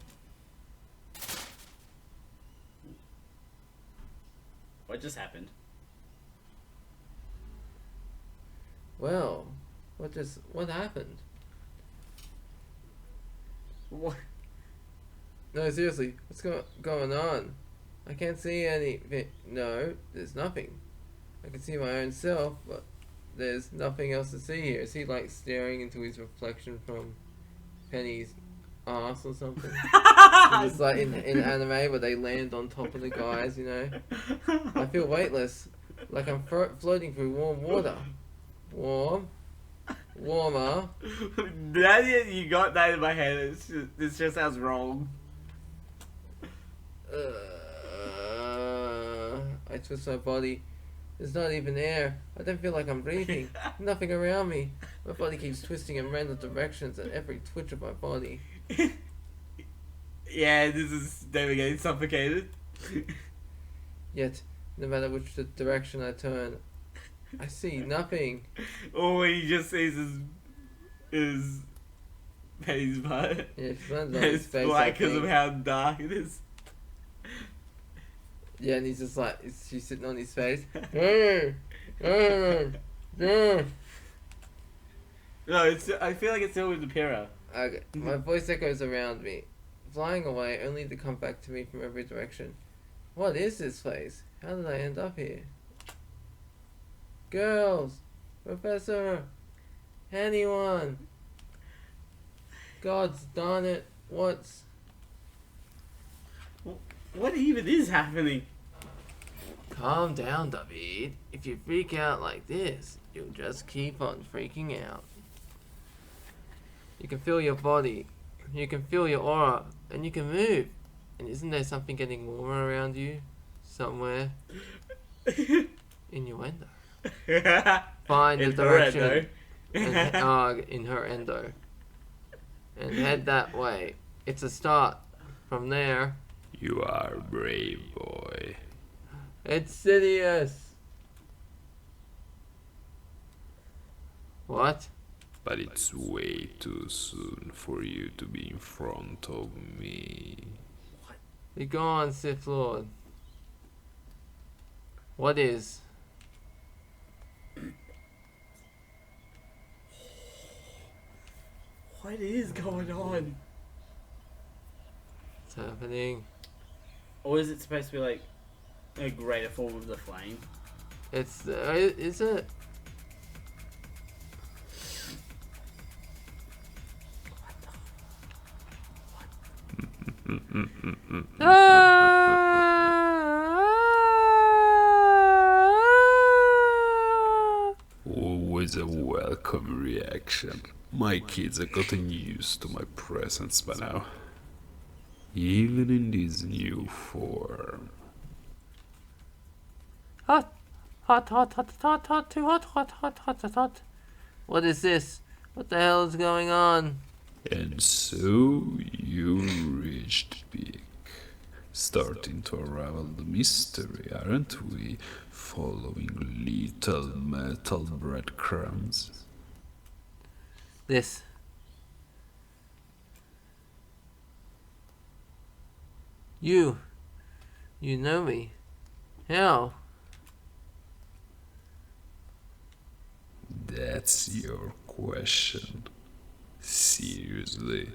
Speaker 1: What just happened?
Speaker 2: Well, what happened?
Speaker 1: What?
Speaker 2: No, seriously, what's going on? I can't see anything. No, there's nothing. I can see my own self, but there's nothing else to see here. Is he like staring into his reflection from Penny's ass or something? It's like in anime where they land on top of the guys, you know? I feel weightless, like I'm floating through warm water. Warmer.
Speaker 1: You got that in my head. This just sounds wrong.
Speaker 2: I twist my body. There's not even air. I don't feel like I'm breathing. Nothing around me. My body keeps twisting in random directions at every twitch of my body.
Speaker 1: Yeah, this is never getting suffocated.
Speaker 2: Yet, no matter which direction I turn, I see nothing.
Speaker 1: All he just sees is Penny's butt.
Speaker 2: Yeah, it's on his
Speaker 1: It's
Speaker 2: face.
Speaker 1: black because of how dark it is.
Speaker 2: Yeah, and he's just like, she's sitting on his face.
Speaker 1: No, I feel like it's still with the Pyro.
Speaker 2: Okay, my voice echoes around me, flying away only to come back to me from every direction. What is this place? How did I end up here? Girls! Professor! Anyone! God's darn it, what's...
Speaker 1: What even is happening?
Speaker 2: Calm down, David. If you freak out like this, you'll just keep on freaking out. You can feel your body, you can feel your aura, and you can move. And isn't there something getting warmer around you? Somewhere? In your endo. Find the direction. In her endo. And head that way. It's a start. From there...
Speaker 3: You are a brave boy.
Speaker 2: It's Sidious! What?
Speaker 3: But it's way too soon for you to be in front of me.
Speaker 2: Be gone, Sith Lord. What is?
Speaker 1: What is going on?
Speaker 2: What's happening?
Speaker 1: Or is it supposed to be like a greater form of the flame?
Speaker 2: It's is it?
Speaker 3: Always a welcome reaction. My kids are getting used to my presence by now. Even in this new form.
Speaker 2: Hot, hot, hot, hot, hot, hot, too hot, hot, hot, hot, hot, hot. What is this? What the hell is going on?
Speaker 3: And so you reached peak. Starting to unravel the mystery, aren't we? Following little metal breadcrumbs.
Speaker 2: This. You know me. How?
Speaker 3: That's your question. Seriously.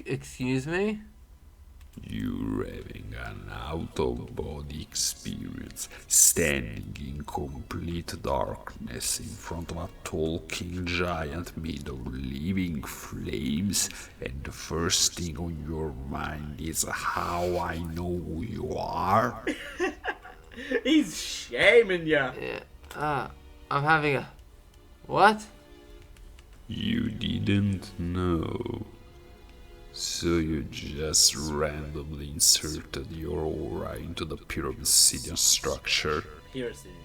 Speaker 2: Excuse me?
Speaker 3: You're having an out-of-body experience, standing in complete darkness in front of a talking giant made of living flames, and the first thing on your mind is how I know who you are?
Speaker 1: He's shaming ya.
Speaker 2: Yeah. I'm having a... What?
Speaker 3: You didn't know. So you just randomly inserted your aura into the Pyrobsidian structure.
Speaker 1: Pyrobsidian.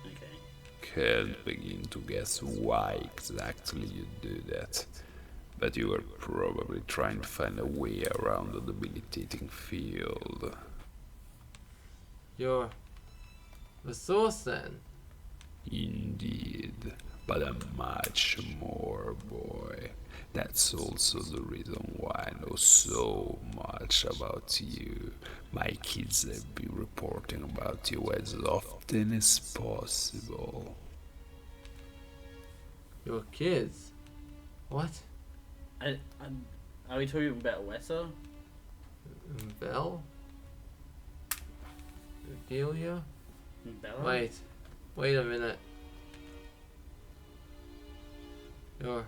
Speaker 1: Okay.
Speaker 3: Can't begin to guess why exactly you do that. But you are probably trying to find a way around the debilitating field.
Speaker 2: You're the source then?
Speaker 3: Indeed, but a much more, boy. That's also the reason why I know so much about you. My kids have been reporting about you as often as possible.
Speaker 2: Your kids? What?
Speaker 1: Are we talking about Wessa?
Speaker 2: Belle? Ophelia?
Speaker 1: Bella?
Speaker 2: Wait a minute. You're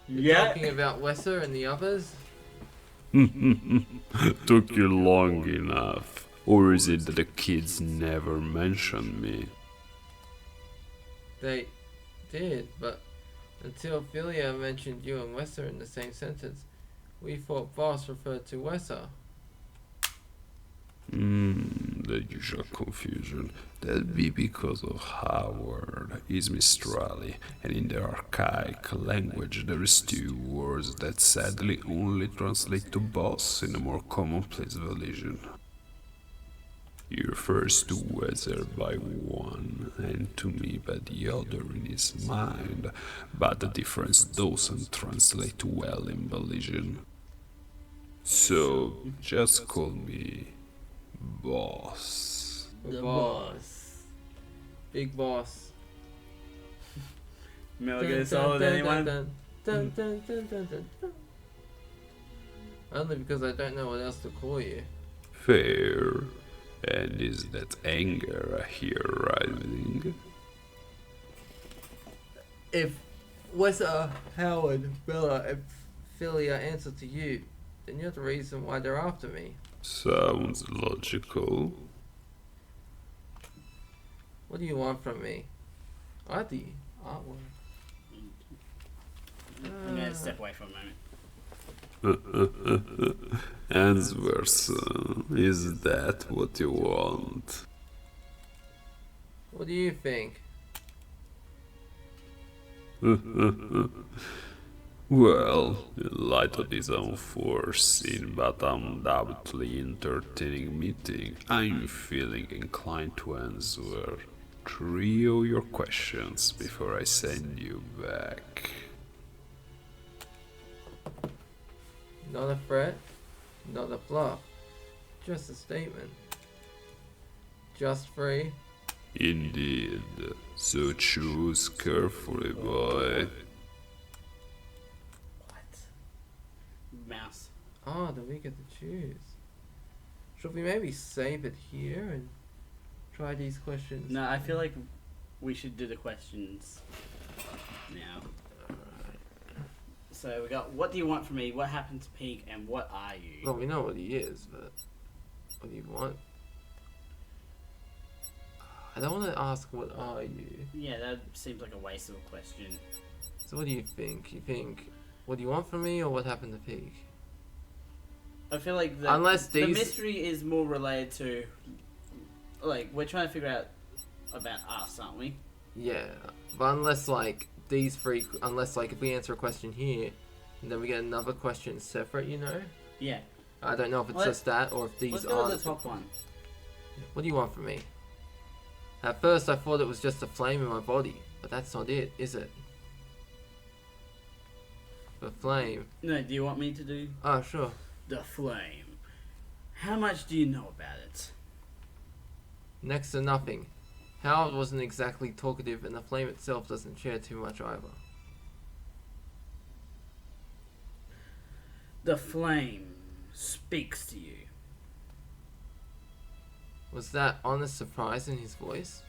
Speaker 1: Yeah.
Speaker 2: talking about Wesser and the others?
Speaker 3: Took you long enough. Or is it that the kids never mentioned me?
Speaker 2: They did, but until Ophelia mentioned you and Wesser in the same sentence, we thought Boss referred to Wesser.
Speaker 3: The usual confusion. That'd be because of Howard is Mistrali, and in the archaic language there is two words that sadly only translate to boss in a more commonplace version. He refers to Weather by one and to me by the other in his mind, but the difference doesn't translate well in Belgian. So just call me Boss.
Speaker 2: The boss. Big boss.
Speaker 1: Metal Gear Solid, anyone?
Speaker 2: dun, dun, dun, dun, dun. Only because I don't know what else to call you.
Speaker 3: Fair. And is that anger I hear rising?
Speaker 2: If Wesser, Howard, Bella, and Philia answer to you, then you're the reason why they're after me.
Speaker 3: Sounds logical.
Speaker 2: What do you want from me? I the artwork.
Speaker 1: I'm gonna step away for a moment.
Speaker 3: Answer, is that what you want?
Speaker 2: What do you think?
Speaker 3: Well, in light of this unforeseen but undoubtedly entertaining meeting, I'm feeling inclined to answer 3 of your questions before I send you back.
Speaker 2: Not a threat, not a bluff, just a statement. Just 3.
Speaker 3: Indeed, so choose carefully, boy.
Speaker 1: What? Mouse.
Speaker 2: Oh, then we get to choose. Should we maybe save it here and try these questions?
Speaker 1: No, I feel like we should do the questions now. So we got, what do you want from me? What happened to Pete? And what are you?
Speaker 2: Well, we know what he is, but what do you want? I don't want to ask what are you.
Speaker 1: Yeah, that seems like a waste of a question.
Speaker 2: So what do you think? You think what do you want from me or what happened to Pete?
Speaker 1: I feel like
Speaker 2: Unless
Speaker 1: the
Speaker 2: these-
Speaker 1: mystery is more related to, like, we're trying to figure out about us, aren't we?
Speaker 2: Yeah, but unless like these 3, unless like if we answer a question here, and then we get another question separate, you know?
Speaker 1: Yeah.
Speaker 2: I don't know if it's
Speaker 1: Let's-
Speaker 2: just that or if these
Speaker 1: Let's go
Speaker 2: are.
Speaker 1: to the top one.
Speaker 2: What do you want from me? At first I thought it was just a flame in my body, but that's not it, is it? The flame.
Speaker 1: No, do you want me to do
Speaker 2: Oh, sure.
Speaker 1: the flame? How much do you know about it?
Speaker 2: Next to nothing. Howard wasn't exactly talkative, and the flame itself doesn't share too much either.
Speaker 1: The flame. speaks to you.
Speaker 2: Was that honest surprise in his voice?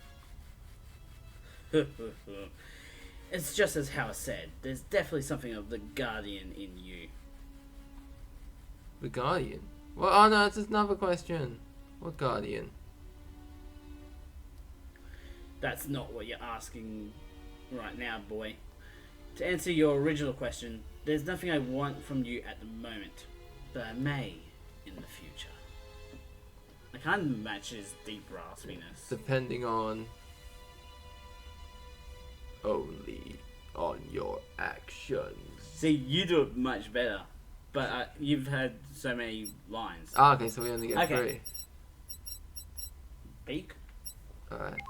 Speaker 1: It's just as Howard said. There's definitely something of the Guardian in you.
Speaker 2: The Guardian? Well, oh no, it's another question. What Guardian?
Speaker 1: That's not what you're asking right now, boy. To answer your original question, there's nothing I want from you at the moment, but I may in the future. I can't match his deep raspiness.
Speaker 2: Depending on... only on your actions.
Speaker 1: See, you do it much better, but you've had so many lines.
Speaker 2: Ah, okay, so we only get
Speaker 1: Okay. Beak?
Speaker 2: 3. Alright.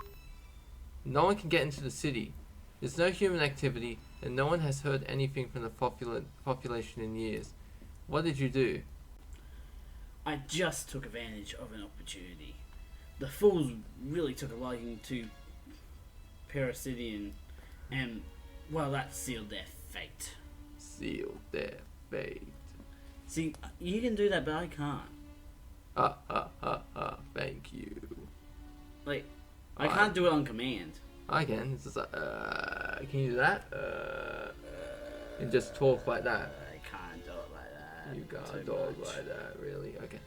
Speaker 2: No one can get into the city. There's no human activity, and no one has heard anything from the population in years. What did you do?
Speaker 1: I just took advantage of an opportunity. The fools really took a liking to Pyrobsidian, and, well, that sealed their fate.
Speaker 2: Sealed their fate.
Speaker 1: See, you can do that, but I can't.
Speaker 2: Thank you.
Speaker 1: Like, I can't do it on command.
Speaker 2: I can. It's just like, can you do that? And just talk like that.
Speaker 1: I can't do it like that.
Speaker 2: You can't
Speaker 1: Too
Speaker 2: talk
Speaker 1: much.
Speaker 2: like that, really? Okay.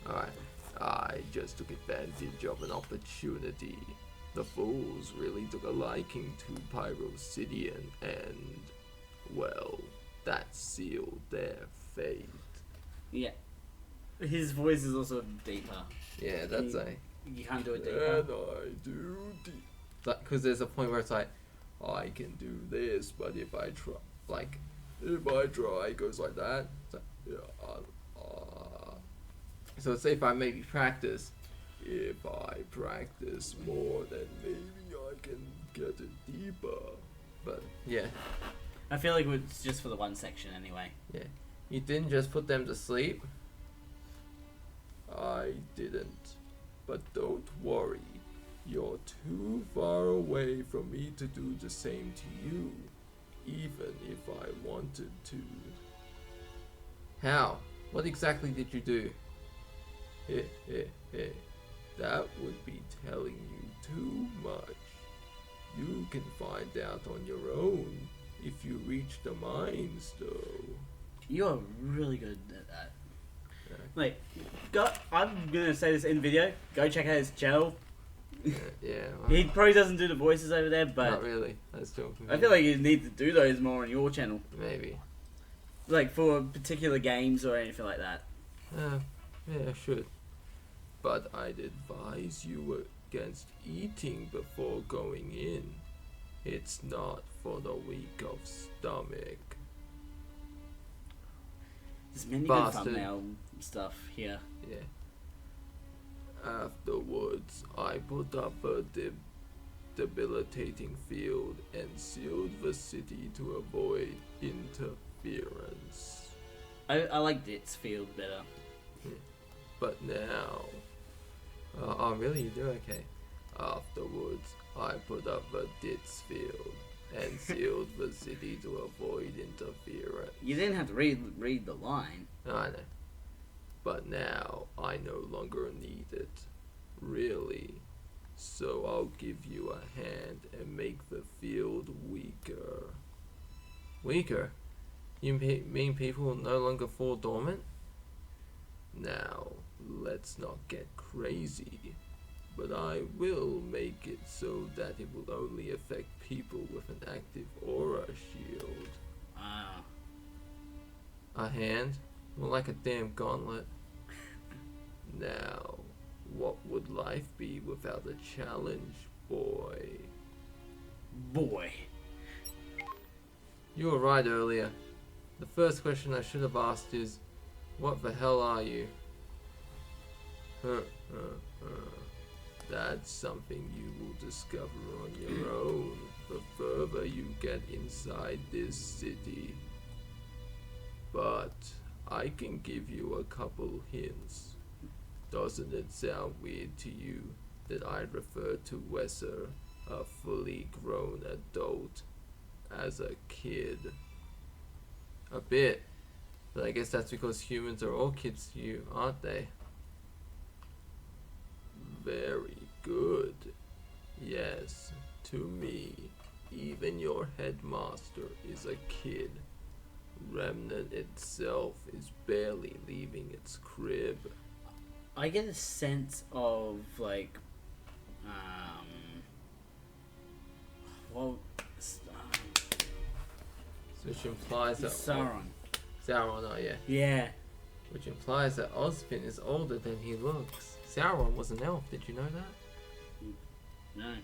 Speaker 2: Alright. I just took advantage of an opportunity. The fools really took a liking to Pyrobsidian and, well, that sealed their fate.
Speaker 1: Yeah. His voice is also deeper.
Speaker 2: Yeah, that's
Speaker 1: You can't do it deeper.
Speaker 2: And I do deep. Because there's a point where it's like, I can do this, but if I try, it goes like that. It's like, So let's say if I maybe practice. If I practice more, then maybe I can get it deeper. But yeah,
Speaker 1: I feel like it's just for the one section anyway.
Speaker 2: yeah. You didn't just put them to sleep? I didn't. But don't worry. You're too far away from me to do the same to you, even if I wanted to. How? What exactly did you do? That would be telling you too much. You can find out on your own if you reach the mines, though.
Speaker 1: You're really good at that.
Speaker 2: Yeah.
Speaker 1: Like, I'm gonna say this in video. Go check out his channel.
Speaker 2: Yeah.
Speaker 1: He probably doesn't do the voices over there, but
Speaker 2: not really. That's still.
Speaker 1: I feel like you need to do those more on your channel.
Speaker 2: Maybe.
Speaker 1: Like for particular games or anything like that.
Speaker 2: Yeah, I should. But I'd advise you against eating before going in. It's not for the weak of stomach.
Speaker 1: There's many
Speaker 2: Bastard.
Speaker 1: good thumbnail stuff here.
Speaker 2: Yeah. Afterwards, I put up a debilitating field and sealed the city to avoid interference.
Speaker 1: I like Dit's field better.
Speaker 2: But now... oh, really? You do? Okay. Afterwards, I put up a ditz field and sealed the city to avoid interference.
Speaker 1: You didn't have to read the line.
Speaker 2: I know. But now, I no longer need it. Really. So I'll give you a hand and make the field weaker. Weaker? You mean people will no longer fall dormant? Now, let's not get crazy, but I will make it so that it will only affect people with an active aura shield.
Speaker 1: Ah.
Speaker 2: A hand? More like a damn gauntlet. Now, what would life be without a challenge, boy?
Speaker 1: Boy.
Speaker 2: You were right earlier. The first question I should have asked is, what the hell are you? That's something you will discover on your own the further you get inside this city. But I can give you a couple hints. Doesn't it sound weird to you that I refer to Wesser, a fully grown adult, as a kid? A bit. But I guess that's because humans are all kids to you, aren't they? Very good. Yes, to me, even your headmaster is a kid. Remnant itself is barely leaving its crib.
Speaker 1: I get a sense of like, well,
Speaker 2: Which implies that
Speaker 1: Sauron.
Speaker 2: Sauron, oh yeah.
Speaker 1: Yeah.
Speaker 2: Which implies that Ozpin is older than he looks. Sauron was an elf, did you know that?
Speaker 1: No.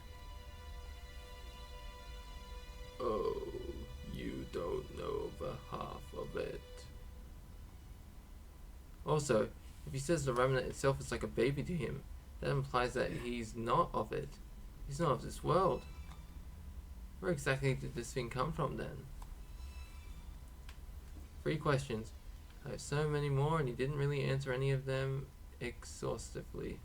Speaker 2: Oh, you don't know the half of it. Also, if he says the remnant itself is like a baby to him, that implies that he's not of it. He's not of this world. Where exactly did this thing come from then? 3 questions. I have so many more and he didn't really answer any of them exhaustively.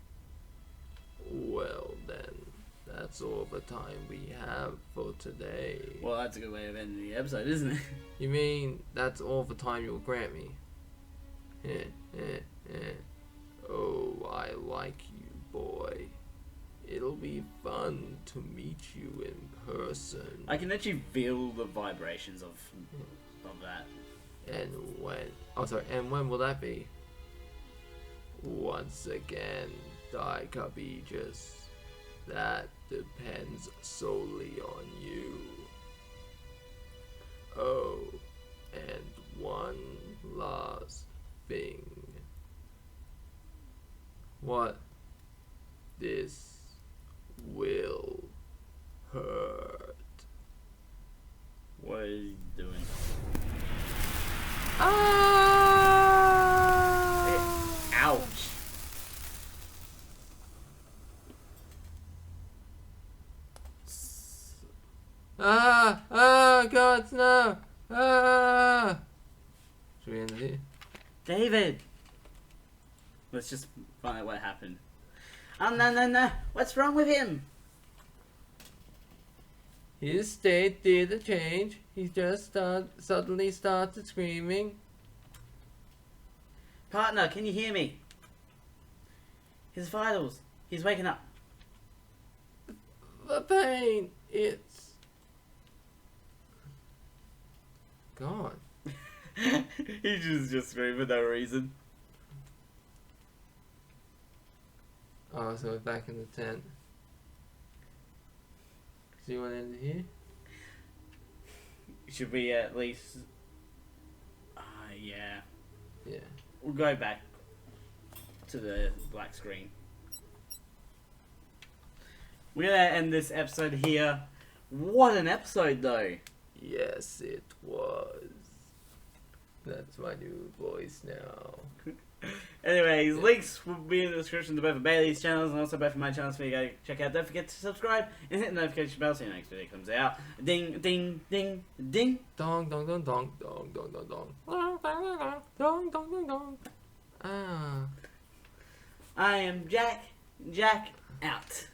Speaker 2: Well then, that's all the time we have for today.
Speaker 1: Well, that's a good way of ending the episode, isn't it?
Speaker 2: You mean that's all the time you'll grant me? Oh, I like you, boy. It'll be fun to meet you in person.
Speaker 1: I can actually feel the vibrations of that.
Speaker 2: And when will that be? Once again, Dicabijus, that depends solely on you. Oh, and one last thing. What? This will hurt.
Speaker 1: What are you doing? Ouch.
Speaker 2: God, no! Should we end it here?
Speaker 1: David! Let's just find out what happened. Oh, no. What's wrong with him?
Speaker 2: His state did change. He just suddenly started screaming.
Speaker 1: Partner, can you hear me? His vitals. He's waking up.
Speaker 2: The pain, it's gone.
Speaker 1: He just screamed for no reason.
Speaker 2: Oh, so we're back in the tent. So you want to end it here?
Speaker 1: Should we at least... yeah.
Speaker 2: Yeah.
Speaker 1: We'll go back to the black screen. We're gonna end this episode here. What an episode, though.
Speaker 2: Yes, it was. That's my new voice now.
Speaker 1: Anyways, links will be in the description to both of Bailey's channels and also both of my channels for you to go check out. Don't forget to subscribe and hit the notification bell so your next video comes out. Ding, ding, ding, ding.
Speaker 2: Dong, dong, dong, dong, dong, dong, dong, dong. Dong, dong, dong, dong, dong. Ah.
Speaker 1: I am Jack. Jack out.